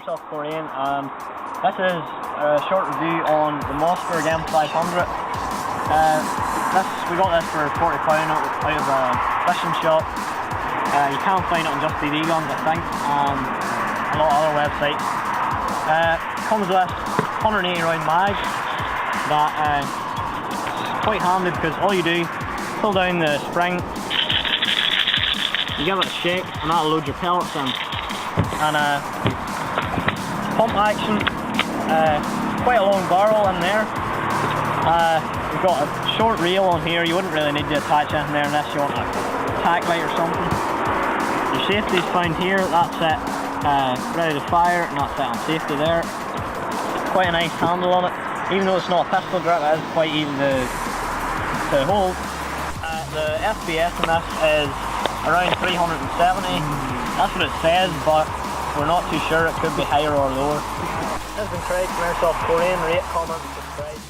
Airsoft Korean, and this is a short review on the Mossberg M500. We got this for £40 out of a fishing shop. You can find it on Just TV Guns, I think, and a lot of other websites. Comes with 180 round mag that is quite handy because all you do, pull down the spring, you give it a shake and that'll load your pellets in. And pump action, quite a long barrel in there. We've got a short reel on here. You wouldn't really need to attach anything there unless you want a tack light or something. Your safety is found here, that's it ready to fire, and that's it on safety there. Quite a nice handle on it, even though it's not a pistol grip, it is quite easy to hold. The FPS in this is around 370, that's what it says, but we're not too sure, it could be higher or lower. This has been Craig from Airsoft Korean. Rate, comment, subscribe.